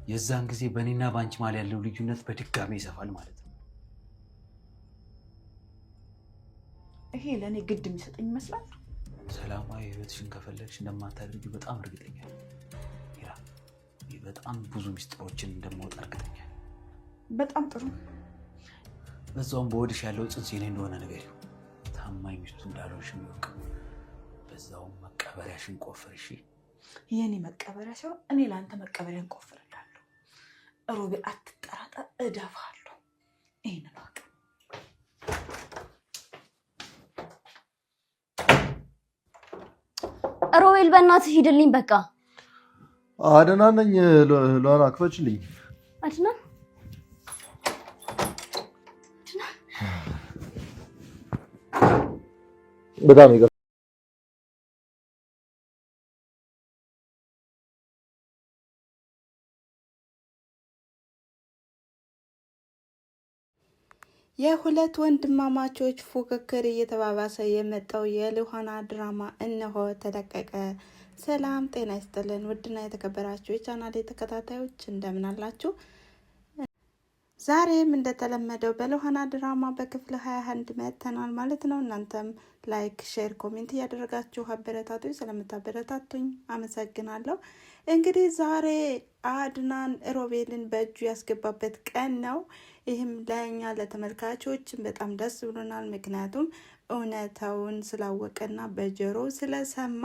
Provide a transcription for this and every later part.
የዛን ጊዜ በእኔና ባንቺ መሀል ያለው ልዩነት በድጋሚ ይሰፋል ማለት ነው። ይሄ ለእኔ ግድ የሚሰጠኝ ይመስላል። ሰላማዊ ህይወትሽን ከፈለግሽ እንደማታደርጊ በጣም እርግጠኛ ነኝ። በጣም ብዙ ሚስጥሮችን እንደማወጣ እርግጠኛ ነኝ። በጣም ጥሩ። በዛውም በወድሽ ያለው ጽንስ የኔ እንደሆነ ነገር ታማኝ ሚስቱ እንዳልሆንሽ የሚወቅ በዛውም መቀበሪያሽን ቆፍር። እሺ? የኔ መቀበሪያ ሲሆን እኔ ለአንተ መቀበሪያን ቆፍርላለሁ። ሮቤል አትጠራጠር፣ እደፋለሁ። ይህንን ዋቅ ሮቤል በእናትህ ሂድልኝ በቃ። አደና ነኝ። ሎና ክፈችልኝ። አድና በጣም ይገርም። የሁለት ወንድማማቾች ፉክክር እየተባባሰ የመጣው የሉሃና ድራማ እነሆ ተለቀቀ። ሰላም ጤና ይስጥልን ውድና የተከበራችሁ የቻናሌ ተከታታዮች እንደምን አላችሁ? ዛሬም እንደተለመደው በሉሃና ድራማ በክፍል 21 መጥተናል ማለት ነው። እናንተም ላይክ፣ ሼር፣ ኮሜንት እያደረጋችሁ አበረታቱኝ። ስለምታበረታቱኝ አመሰግናለሁ። እንግዲህ ዛሬ አድናን ሮቤልን በእጁ ያስገባበት ቀን ነው። ይህም ለእኛ ለተመልካቾች በጣም ደስ ብሎናል። ምክንያቱም እውነታውን ስላወቀና በጆሮ ስለሰማ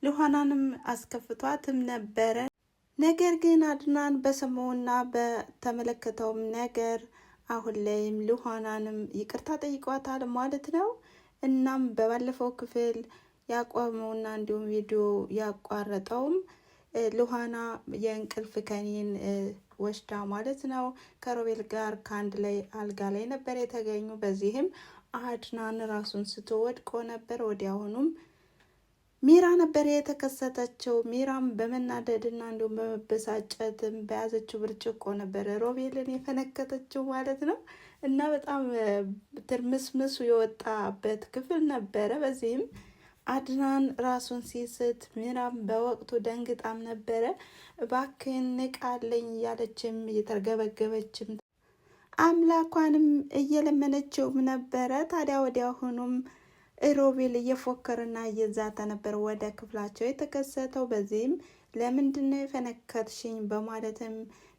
ሉሃናንም አስከፍቷትም ነበረ። ነገር ግን አድናን በሰማውና በተመለከተውም ነገር አሁን ላይም ሉሃናንም ይቅርታ ጠይቋታል ማለት ነው። እናም በባለፈው ክፍል ያቆመውና እንዲሁም ቪዲዮ ያቋረጠውም ሉሃና የእንቅልፍ ከኒን ወስዳ ማለት ነው ከሮቤል ጋር ከአንድ ላይ አልጋ ላይ ነበር የተገኙ። በዚህም አድናን ራሱን ስቶ ወድቆ ነበር። ወዲያውኑም ሚራ ነበር የተከሰተችው። ሚራም በመናደድና እንዲሁም በመበሳጨትም በያዘችው ብርጭቆ ነበር ሮቤልን የፈነከተችው ማለት ነው። እና በጣም ትርምስምሱ የወጣበት ክፍል ነበረ። በዚህም አድናን ራሱን ሲስት ሚራም በወቅቱ ደንግጣም ነበረ። እባክህን ንቃለኝ እያለችም እየተርገበገበችም አምላኳንም እየለመነችውም ነበረ። ታዲያ ወዲያውኑም ሮቤል እየፎከርና እየዛተ ነበር ወደ ክፍላቸው የተከሰተው። በዚህም ለምንድነው የፈነከትሽኝ በማለትም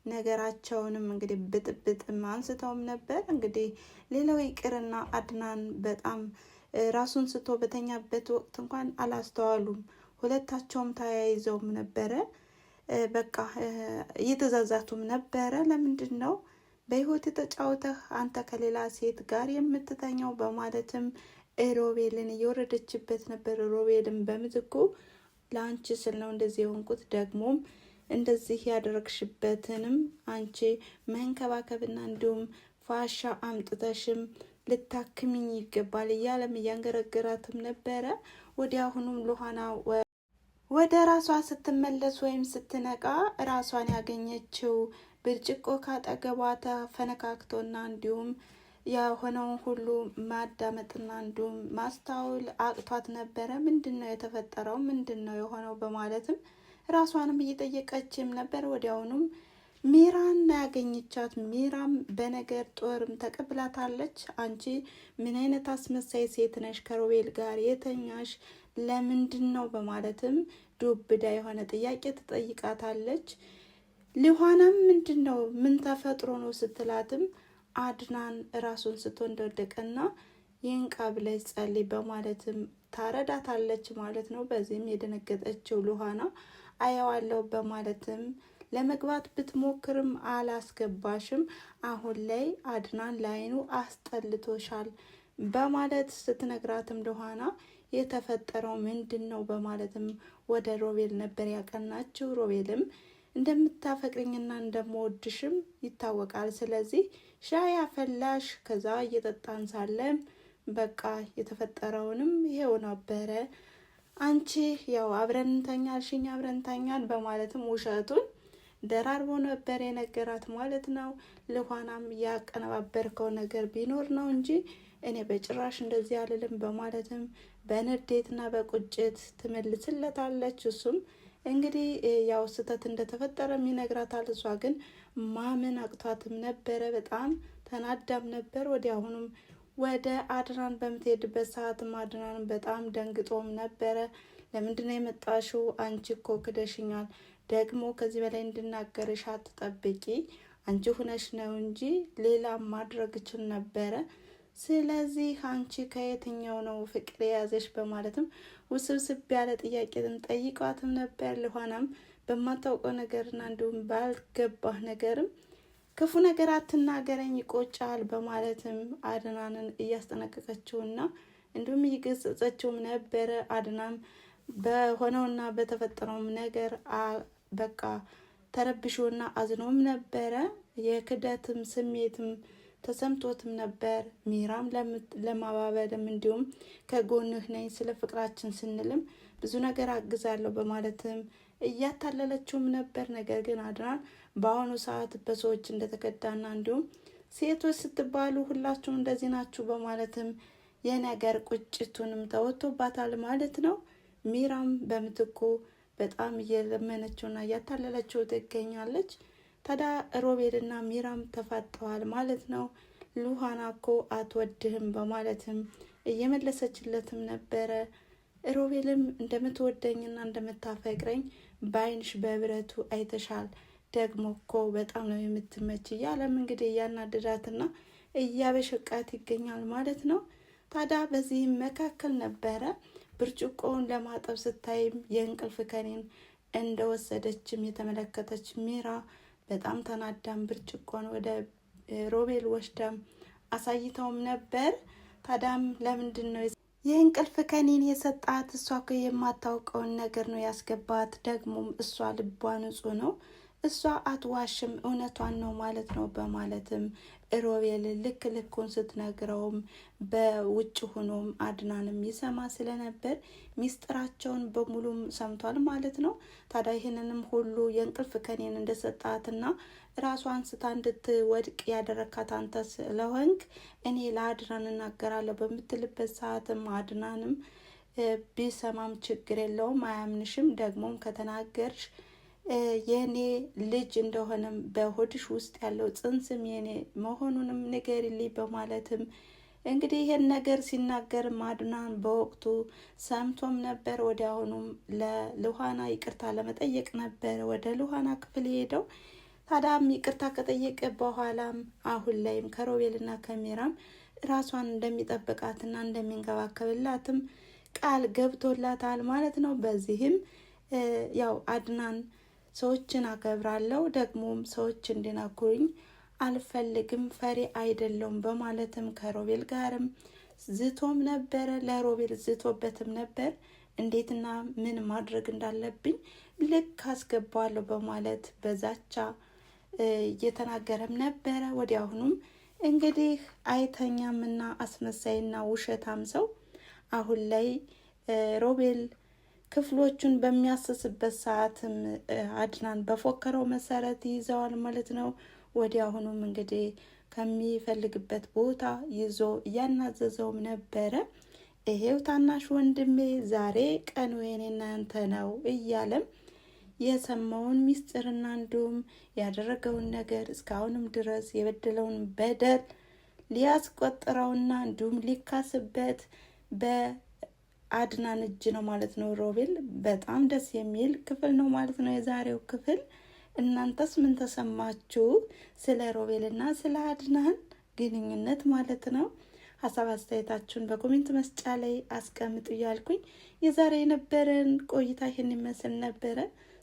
ነገራቸውንም እንግዲህ ብጥብጥም አንስተውም ነበር። እንግዲህ ሌላው ይቅርና አድናን በጣም ራሱን ስቶ በተኛበት ወቅት እንኳን አላስተዋሉም። ሁለታቸውም ተያይዘውም ነበረ። በቃ እየተዛዛቱም ነበረ። ለምንድን ነው በህይወት የተጫወተህ አንተ ከሌላ ሴት ጋር የምትተኛው በማለትም ሮቤልን እየወረደችበት ነበር። ሮቤልን በምትኩ ለአንቺ ስል ነው እንደዚህ የሆንኩት፣ ደግሞም እንደዚህ ያደረግሽበትንም አንቺ መንከባከብና እንዲሁም ፋሻ አምጥተሽም ልታክሚኝ ይገባል እያለም እያንገረገራትም ነበረ። ወዲያውኑም ሉሃና ወደ ራሷ ስትመለስ ወይም ስትነቃ ራሷን ያገኘችው ብርጭቆ ካጠገቧ ተፈነካክቶና እንዲሁም የሆነውን ሁሉ ማዳመጥና እንዲሁም ማስታወል አቅቷት ነበረ። ምንድን ነው የተፈጠረው? ምንድን ነው የሆነው? በማለትም ራሷንም እየጠየቀችም ነበር። ወዲያውኑም ሚራን ያገኘቻት። ሚራም በነገር ጦርም ተቀብላታለች። አንቺ ምን አይነት አስመሳይ ሴት ነሽ? ከሮቤል ጋር የተኛሽ ለምንድን ነው? በማለትም ዱብዳ የሆነ ጥያቄ ትጠይቃታለች። ሉሃናም ምንድን ነው ምን ተፈጥሮ ነው ስትላትም አድናን ራሱን ስቶ እንደወደቀና ይህን ቃብለሽ ጸልይ በማለትም ታረዳታለች ማለት ነው። በዚህም የደነገጠችው ሉሃና አየዋለሁ በማለትም ለመግባት ብትሞክርም አላስገባሽም፣ አሁን ላይ አድናን ላይኑ አስጠልቶሻል በማለት ስትነግራትም ሉሃና የተፈጠረው ምንድን ነው በማለትም ወደ ሮቤል ነበር ያቀናችው። ሮቤልም እንደምታፈቅርኝና እንደምወድሽም ይታወቃል። ስለዚህ ሻይ አፈላሽ። ከዛ እየጠጣን ሳለም በቃ የተፈጠረውንም ይሄው ነበረ። አንቺ ያው አብረን እንተኛልሽኝ አብረን እንተኛል በማለትም ውሸቱን ደራርቦ ነበር የነገራት ማለት ነው። ሉሃናም ያቀነባበርከው ነገር ቢኖር ነው እንጂ እኔ በጭራሽ እንደዚህ አልልም በማለትም በንዴትና በቁጭት ትመልስለታለች። እሱም እንግዲህ ያው ስህተት እንደተፈጠረም ይነግራታል። እሷ ግን ማመን አቅቷትም ነበረ። በጣም ተናዳም ነበር። ወዲያውኑም ወደ አድናን በምትሄድበት ሰዓትም አድናን በጣም ደንግጦም ነበረ። ለምንድነው የመጣሽው? አንቺ እኮ ክደሽኛል። ደግሞ ከዚህ በላይ እንድናገርሽ አትጠብቂ። አንቺ ሁነሽ ነው እንጂ ሌላ ማድረግ እችል ነበረ። ስለዚህ አንቺ ከየትኛው ነው ፍቅር የያዘሽ? በማለትም ውስብስብ ያለ ጥያቄም ጠይቋትም ነበር። ልኋናም በማታውቀው ነገርና እንዲሁም ባልገባህ ነገርም ክፉ ነገር አትናገረኝ ይቆጫል በማለትም አድናንን እያስጠነቀቀችውና እንዲሁም እየገሰጸችውም ነበረ። አድናም በሆነውና በተፈጠረውም ነገር በቃ ተረብሾና አዝኖም ነበረ። የክደትም ስሜትም ተሰምቶትም ነበር። ሚራም ለማባበልም እንዲሁም ከጎንህ ነኝ ስለ ፍቅራችን ስንልም ብዙ ነገር አግዛለሁ በማለትም እያታለለችውም ነበር። ነገር ግን አድናን በአሁኑ ሰዓት በሰዎች እንደተከዳና እንዲሁም ሴቶች ስትባሉ ሁላችሁም እንደዚህ ናችሁ በማለትም የነገር ቁጭቱንም ተወጥቶባታል ማለት ነው። ሚራም በምትኩ በጣም እየለመነችውና እያታለለችው ትገኛለች። ታዲያ ሮቤልና ሚራም ተፋጠዋል ማለት ነው። ሉሃና እኮ አትወድህም በማለትም እየመለሰችለትም ነበረ። ሮቤልም እንደምትወደኝና እንደምታፈቅረኝ በአይንሽ በብረቱ አይተሻል፣ ደግሞ እኮ በጣም ነው የምትመች እያለም እንግዲህ እያናደዳትና እያበሸቃት ይገኛል ማለት ነው። ታዲያ በዚህም መካከል ነበረ ብርጭቆውን ለማጠብ ስታይም የእንቅልፍ ከኔን እንደወሰደችም የተመለከተች ሚራ በጣም ተናዳም ብርጭቆን ወደ ሮቤል ወስዳም አሳይተውም ነበር። ታዲያም ለምንድን ነው የእንቅልፍ ከኔን የሰጣት? እሷ እኮ የማታውቀውን ነገር ነው ያስገባት። ደግሞም እሷ ልቧ ንጹህ ነው፣ እሷ አትዋሽም፣ እውነቷን ነው ማለት ነው በማለትም ሮቤል ልክ ልኩን ስትነግረውም በውጭ ሆኖም አድናንም ይሰማ ስለነበር ሚስጥራቸውን በሙሉም ሰምቷል ማለት ነው። ታዲያ ይህንንም ሁሉ የእንቅልፍ ከኔን እንደሰጣትና ራሷን ስታ እንድትወድቅ ያደረካት አንተ ስለሆንክ እኔ ለአድናን እናገራለሁ በምትልበት ሰዓትም አድናንም ቢሰማም ችግር የለውም አያምንሽም፣ ደግሞም ከተናገርሽ የኔ ልጅ እንደሆነም በሆድሽ ውስጥ ያለው ጽንስም የኔ መሆኑንም ንገሪልኝ በማለትም እንግዲህ ይሄን ነገር ሲናገር አድናን በወቅቱ ሰምቶም ነበር። ወዲያውኑም ለሉሃና ይቅርታ ለመጠየቅ ነበር ወደ ሉሃና ክፍል ሄደው። ታዲያም ይቅርታ ከጠየቀ በኋላም አሁን ላይም ከሮቤልና ከሚራም ራሷን እንደሚጠብቃትና እንደሚንከባከብላትም ቃል ገብቶላታል ማለት ነው። በዚህም ያው አድናን ሰዎችን አከብራለሁ፣ ደግሞም ሰዎች እንዲነኩኝ አልፈልግም፣ ፈሪ አይደለሁም በማለትም ከሮቤል ጋርም ዝቶም ነበረ። ለሮቤል ዝቶበትም ነበር። እንዴትና ምን ማድረግ እንዳለብኝ ልክ አስገባዋለሁ በማለት በዛቻ እየተናገረም ነበረ። ወዲያውኑም እንግዲህ አይተኛምና አስመሳይና ውሸታም ሰው አሁን ላይ ሮቤል ክፍሎቹን በሚያስስበት ሰዓትም አድናን በፎከረው መሰረት ይዘዋል ማለት ነው። ወዲያውኑም እንግዲህ ከሚፈልግበት ቦታ ይዞ እያናዘዘውም ነበረ። ይሄው ታናሽ ወንድሜ ዛሬ ቀኑ የኔና ያንተ ነው እያለም የሰማውን ሚስጥርና እንዲሁም ያደረገውን ነገር እስካሁንም ድረስ የበደለውን በደል ሊያስቆጥረውና እንዲሁም ሊካስበት በአድናን እጅ ነው ማለት ነው። ሮቤል በጣም ደስ የሚል ክፍል ነው ማለት ነው የዛሬው ክፍል። እናንተስ ምን ተሰማችሁ ስለ ሮቤልና ስለ አድናን ግንኙነት ማለት ነው? ሀሳብ አስተያየታችሁን በኮሜንት መስጫ ላይ አስቀምጡ እያልኩኝ የዛሬ የነበረን ቆይታ ይህን ይመስል ነበረ።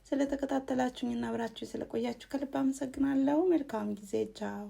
ስለተከታተላችሁኝና አብራችሁ ስለቆያችሁ ከልብ አመሰግናለሁ። መልካም ጊዜ። ቻው።